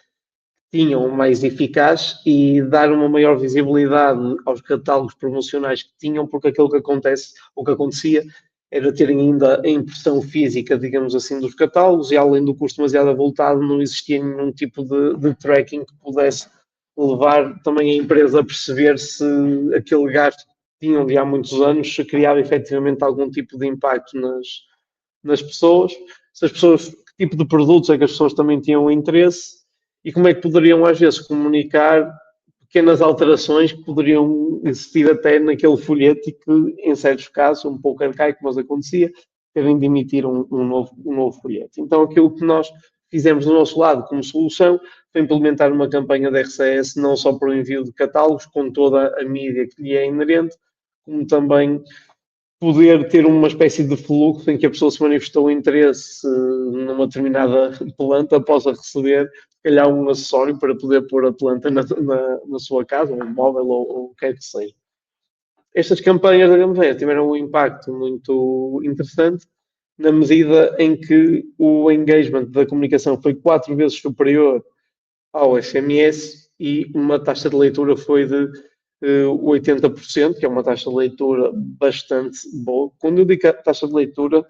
tinham mais eficaz e dar uma maior visibilidade aos catálogos promocionais que tinham, porque aquilo que acontecia era terem ainda a impressão física, digamos assim, dos catálogos e além do custo demasiado avultado, não existia nenhum tipo de tracking que pudesse levar também a empresa a perceber se aquele gasto que tinham de há muitos anos se criava efetivamente algum tipo de impacto nas pessoas, se as pessoas, que tipo de produtos é que as pessoas também tinham interesse e como é que poderiam às vezes comunicar pequenas alterações que poderiam existir até naquele folheto e que, em certos casos, um pouco arcaico, mas acontecia, terem de emitir um novo folheto. Então, aquilo que nós fizemos do nosso lado como solução foi implementar uma campanha de RCS, não só para o envio de catálogos, com toda a mídia que lhe é inerente, como também poder ter uma espécie de fluxo em que a pessoa se manifestou interesse numa determinada planta, possa receber, se calhar, um acessório para poder pôr a planta na sua casa, um móvel ou o que quer que seja. Estas campanhas da Gamver tiveram um impacto muito interessante, na medida em que o engagement da comunicação foi 4 vezes superior ao SMS e uma taxa de leitura foi de 80%, que é uma taxa de leitura bastante boa. Quando eu digo taxa de leitura,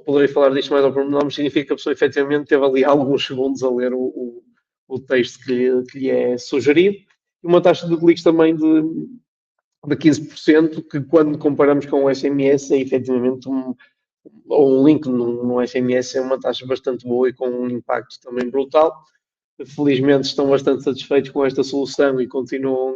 poderei falar disto mais ao pormenor, mas significa que a pessoa efetivamente teve ali alguns segundos a ler o texto que lhe é sugerido. E uma taxa de cliques também de 15%, que quando comparamos com o SMS é efetivamente ou um link no SMS é uma taxa bastante boa e com um impacto também brutal. Felizmente estão bastante satisfeitos com esta solução e continuam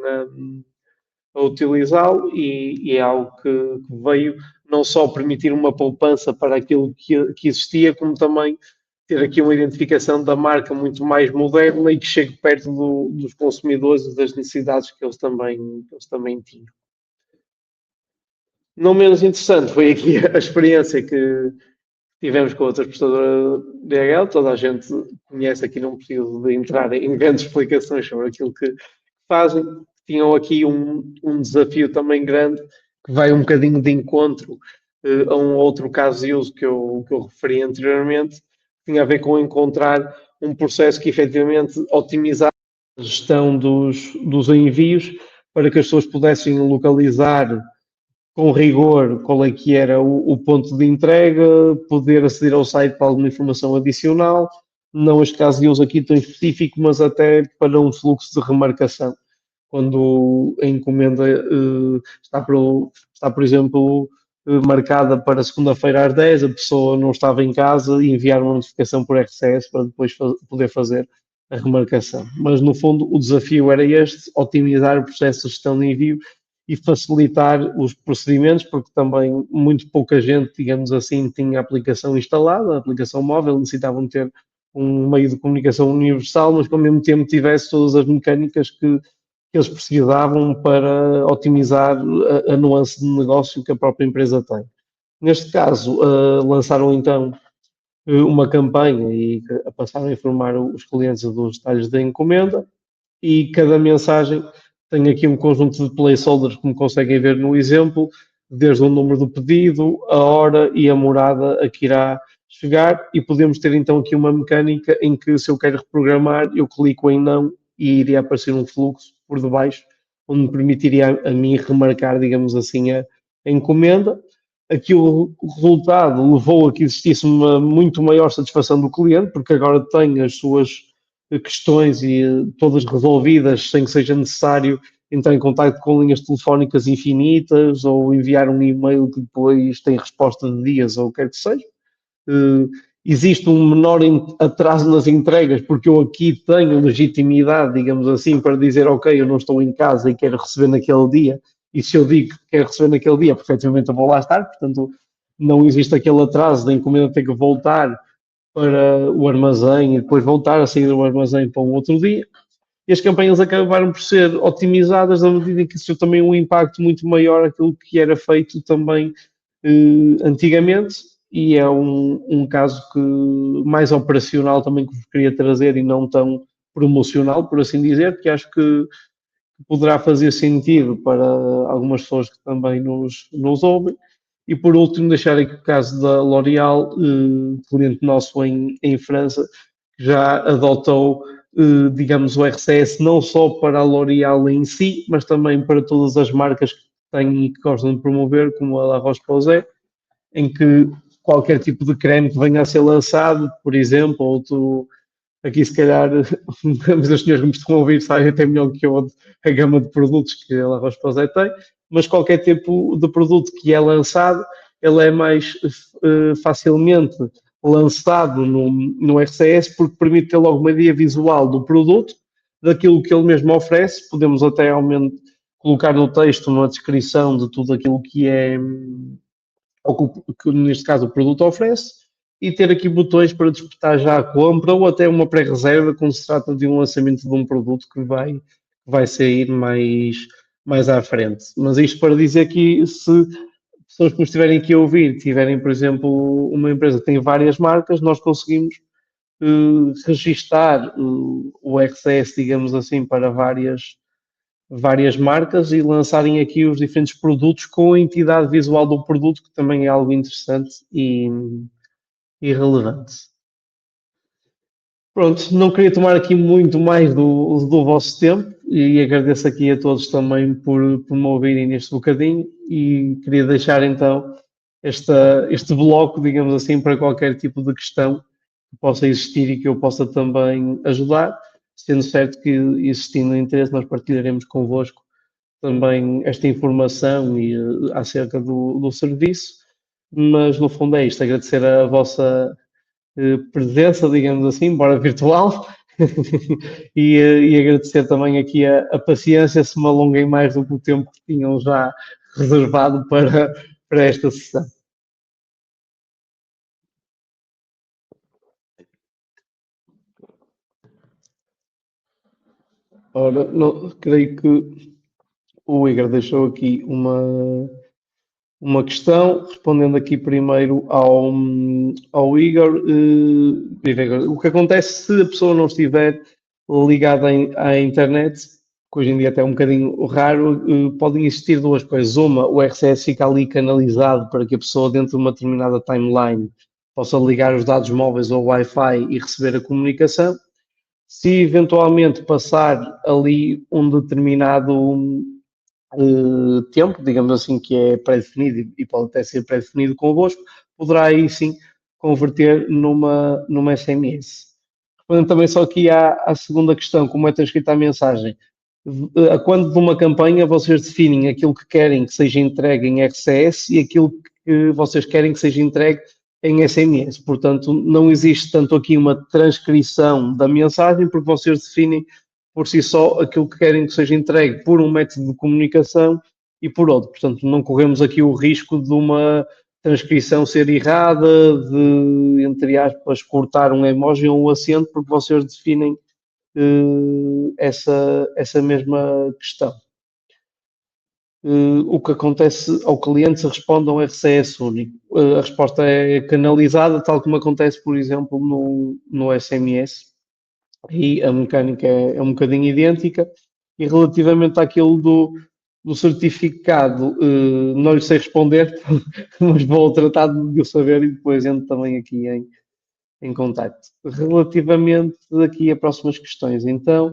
a utilizá-lo e é algo que veio não só permitir uma poupança para aquilo que existia, como também ter aqui uma identificação da marca muito mais moderna e que chegue perto dos consumidores e das necessidades que eles também tinham. Não menos interessante foi aqui a experiência que tivemos com outras prestadoras de DHL, toda a gente conhece aqui, não preciso de entrar em grandes explicações sobre aquilo que fazem. Tinham aqui um desafio também grande, que vai um bocadinho de encontro a um outro caso de uso que eu referi anteriormente, que tinha a ver com encontrar um processo que efetivamente otimizasse a gestão dos envios para que as pessoas pudessem localizar com rigor qual é que era o ponto de entrega, poder aceder ao site para alguma informação adicional, não este caso de uso aqui tão específico, mas até para um fluxo de remarcação. Quando a encomenda está, por exemplo, marcada para segunda-feira às 10, a pessoa não estava em casa e enviar uma notificação por RCS para depois poder fazer a remarcação. Mas, no fundo, o desafio era este, otimizar o processo de gestão de envio e facilitar os procedimentos, porque também muito pouca gente, digamos assim, tinha a aplicação instalada, a aplicação móvel, necessitavam ter um meio de comunicação universal, mas que ao mesmo tempo tivesse todas as mecânicas que eles precisavam para otimizar a nuance de negócio que a própria empresa tem. Neste caso, lançaram então uma campanha e passaram a informar os clientes dos detalhes da encomenda e cada mensagem tem aqui um conjunto de placeholders, como conseguem ver no exemplo, desde o número do pedido, a hora e a morada a que irá chegar, e podemos ter então aqui uma mecânica em que, se eu quero reprogramar, eu clico em não e iria aparecer um fluxo por debaixo, onde me permitiria a mim remarcar, digamos assim, a encomenda. Aqui o resultado levou a que existisse uma muito maior satisfação do cliente, porque agora tem as suas questões e todas resolvidas sem que seja necessário entrar em contato com linhas telefónicas infinitas ou enviar um e-mail que depois tem resposta de dias ou o que quer que seja. Existe um menor atraso nas entregas, porque eu aqui tenho legitimidade, digamos assim, para dizer, ok, eu não estou em casa e quero receber naquele dia, e se eu digo que quero receber naquele dia, efetivamente eu vou lá estar, portanto não existe aquele atraso da encomenda ter que voltar para o armazém e depois voltar a sair do armazém para um outro dia. E as campanhas acabaram por ser otimizadas na medida em que isso também um impacto muito maior aquilo que era feito também antigamente, e é um caso que mais operacional também que vos queria trazer e não tão promocional, por assim dizer, porque acho que poderá fazer sentido para algumas pessoas que também nos ouvem. E por último, deixar aqui o caso da L'Oréal, cliente nosso em França, que já adotou, digamos, o RCS não só para a L'Oréal em si, mas também para todas as marcas que têm e que gostam de promover, como a La Roche-Posay, em que qualquer tipo de creme que venha a ser lançado, por exemplo, ou tu, aqui se calhar, mas os senhores que me estão a ouvir sabem até melhor que eu a gama de produtos que a La Roche-Posay tem, mas qualquer tipo de produto que é lançado, ele é mais facilmente lançado no RCS, porque permite ter logo uma ideia visual do produto, daquilo que ele mesmo oferece. Podemos até colocar no texto uma descrição de tudo aquilo que é, ou que neste caso o produto oferece, e ter aqui botões para despertar já a compra ou até uma pré-reserva quando se trata de um lançamento de um produto que vai sair mais à frente. Mas isto para dizer que, se pessoas que nos estiverem aqui a ouvir tiverem, por exemplo, uma empresa que tem várias marcas, nós conseguimos registar o RCS, digamos assim, para várias marcas e lançarem aqui os diferentes produtos com a entidade visual do produto, que também é algo interessante e relevante. Pronto, não queria tomar aqui muito mais do vosso tempo e agradeço aqui a todos também por me ouvirem neste bocadinho, e queria deixar então este bloco, digamos assim, para qualquer tipo de questão que possa existir e que eu possa também ajudar, sendo certo que, existindo interesse, nós partilharemos convosco também esta informação e acerca do serviço, mas no fundo é isto, agradecer a vossa presença, digamos assim, embora virtual, e agradecer também aqui a paciência, se me alonguei mais do que o tempo que tinham já reservado para esta sessão. Ora, não, creio que o Igor deixou aqui uma questão, respondendo aqui primeiro ao Igor. O que acontece se a pessoa não estiver ligada à internet, que hoje em dia até é um bocadinho raro, podem existir duas coisas. Uma, o RCS fica ali canalizado para que a pessoa, dentro de uma determinada timeline, possa ligar os dados móveis ao Wi-Fi e receber a comunicação. Se eventualmente passar ali um determinado tempo, digamos assim, que é pré-definido e pode até ser pré-definido convosco, poderá aí sim converter numa SMS. Respondendo também só aqui à segunda questão, como é transcrita a mensagem. A quando de uma campanha vocês definem aquilo que querem que seja entregue em RCS e aquilo que vocês querem que seja entregue em SMS. Portanto, não existe tanto aqui uma transcrição da mensagem, porque vocês definem por si só aquilo que querem que seja entregue por um método de comunicação e por outro. Portanto, não corremos aqui o risco de uma transcrição ser errada, de, entre aspas, cortar um emoji ou um acento, porque vocês definem essa mesma questão. O que acontece ao cliente se responde a um RCS único. A resposta é canalizada, tal como acontece, por exemplo, no SMS. E a mecânica é um bocadinho idêntica. E relativamente àquilo do certificado, não lhe sei responder, mas vou tratar de o saber e depois entro também aqui em contacto. Relativamente aqui a próximas questões, então,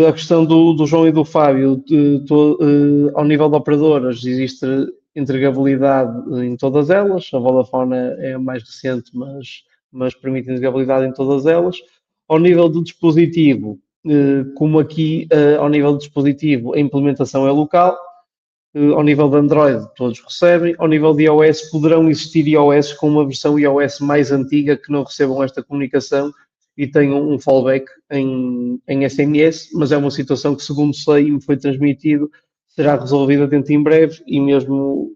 a questão do João e do Fábio, ao nível de operadoras, existe entregabilidade em todas elas. A Vodafone é a mais recente, mas permite entregabilidade em todas elas. Ao nível do dispositivo, como aqui, ao nível do dispositivo, a implementação é local. Ao nível de Android, todos recebem. Ao nível de iOS, poderão existir iOS com uma versão iOS mais antiga que não recebam esta comunicação e tenham um fallback em SMS, mas é uma situação que, segundo sei e me foi transmitido, será resolvida dentro em breve e mesmo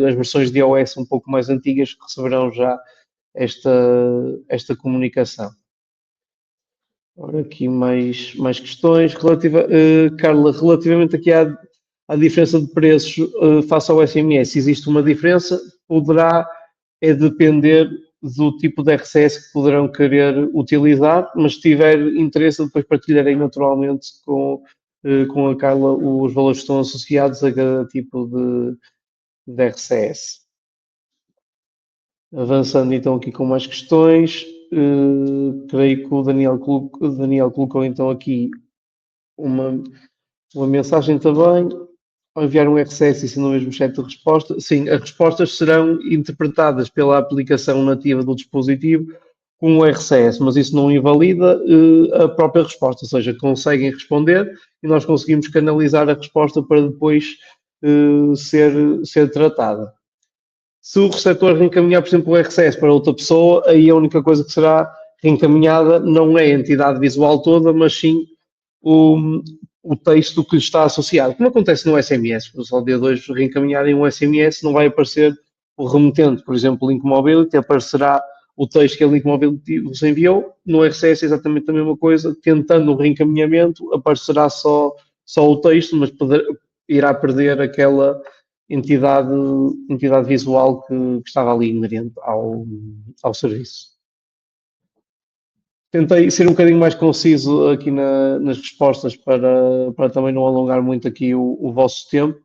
as versões de iOS um pouco mais antigas receberão já esta comunicação. Ora, aqui mais questões. Carla, relativamente aqui à diferença de preços face ao SMS, existe uma diferença, poderá depender do tipo de RCS que poderão querer utilizar, mas se tiver interesse, depois partilharei naturalmente com a Carla os valores que estão associados a cada tipo de RCS. Avançando então aqui com mais questões, creio que o Daniel colocou então aqui uma mensagem também, ao enviar um RCS e sendo o mesmo chat de resposta. Sim, as respostas serão interpretadas pela aplicação nativa do dispositivo com o RCS, mas isso não invalida a própria resposta, ou seja, conseguem responder e nós conseguimos canalizar a resposta para depois ser tratada. Se o receptor reencaminhar, por exemplo, o RCS para outra pessoa, aí a única coisa que será reencaminhada não é a entidade visual toda, mas sim o texto que lhe está associado. Como acontece no SMS, se ao dia 2 reencaminharem um SMS, não vai aparecer o remetente, por exemplo, o Link Mobility, aparecerá o texto que a Link Mobility vos enviou. No RCS é exatamente a mesma coisa, tentando o reencaminhamento, aparecerá só o texto, mas irá perder aquela entidade visual que estava ali inerente ao serviço. Tentei ser um bocadinho mais conciso aqui nas respostas para também não alongar muito aqui o vosso tempo.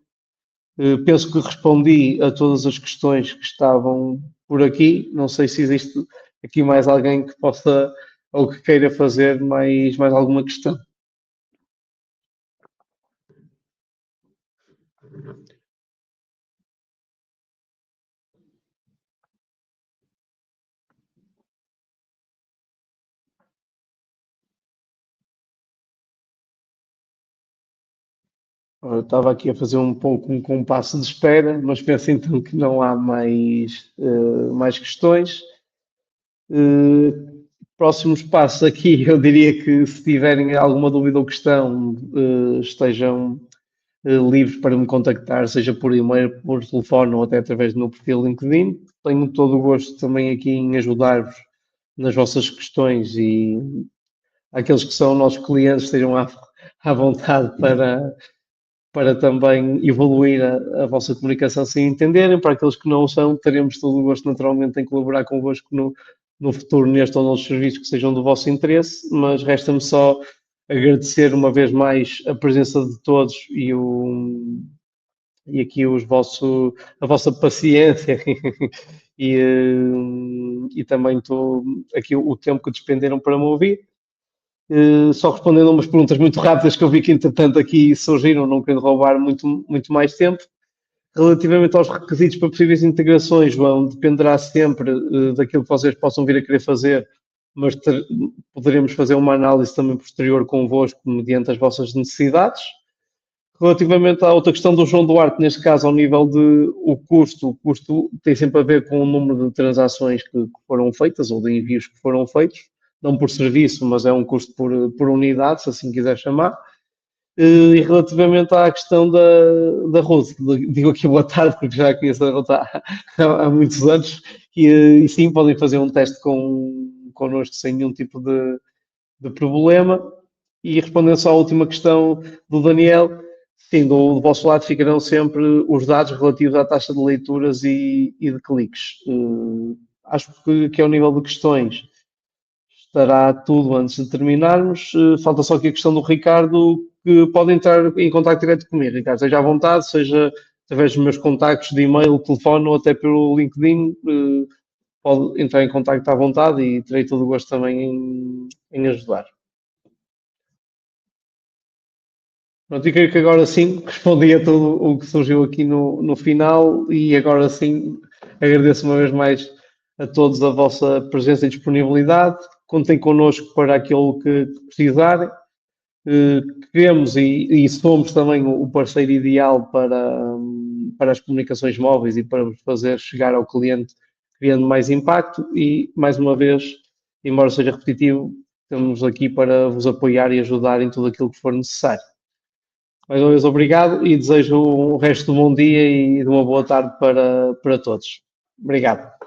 Penso que respondi a todas as questões que estavam por aqui. Não sei se existe aqui mais alguém que possa ou que queira fazer mais alguma questão. Eu estava aqui a fazer um pouco um compasso de espera, mas penso então que não há mais questões. Próximos passos aqui, eu diria que se tiverem alguma dúvida ou questão, estejam livres para me contactar, seja por e-mail, por telefone ou até através do meu perfil LinkedIn. Tenho todo o gosto também aqui em ajudar-vos nas vossas questões e aqueles que são nossos clientes estejam à vontade para também evoluir a vossa comunicação se entenderem. Para aqueles que não são, teremos todo o gosto naturalmente em colaborar convosco no futuro neste ou noutros serviços que sejam do vosso interesse, mas resta-me só agradecer uma vez mais a presença de todos e aqui a vossa paciência e também aqui o tempo que despenderam para me ouvir. Só respondendo a umas perguntas muito rápidas que eu vi que entretanto aqui surgiram, não quero roubar muito mais tempo. Relativamente aos requisitos para possíveis integrações, João, dependerá sempre daquilo que vocês possam vir a querer fazer mas poderemos fazer uma análise também posterior convosco mediante as vossas necessidades. Relativamente à outra questão do João Duarte, neste caso, ao nível de o custo tem sempre a ver com o número de transações que foram feitas ou de envios que foram feitos, não por serviço, mas é um custo por unidade, se assim quiser chamar. E relativamente à questão da Rose, digo aqui boa tarde, porque já conheço a Rose há muitos anos, e sim, podem fazer um teste connosco sem nenhum tipo de problema. E respondendo só à última questão do Daniel, sim, do vosso lado ficarão sempre os dados relativos à taxa de leituras e de cliques. Acho que ao nível de questões estará tudo antes de terminarmos. Falta só aqui a questão do Ricardo, que pode entrar em contato direto comigo. Ricardo, seja à vontade, seja através dos meus contactos de e-mail, telefone ou até pelo LinkedIn, pode entrar em contato à vontade e terei todo o gosto também em ajudar. Pronto, e creio que agora sim respondi a tudo o que surgiu aqui no final e agora sim agradeço uma vez mais a todos a vossa presença e disponibilidade. Contem connosco para aquilo que precisarem. Queremos e somos também o parceiro ideal para as comunicações móveis e para vos fazer chegar ao cliente criando mais impacto e, mais uma vez, embora seja repetitivo, estamos aqui para vos apoiar e ajudar em tudo aquilo que for necessário. Mais uma vez, obrigado e desejo um resto de um bom dia e de uma boa tarde para todos. Obrigado.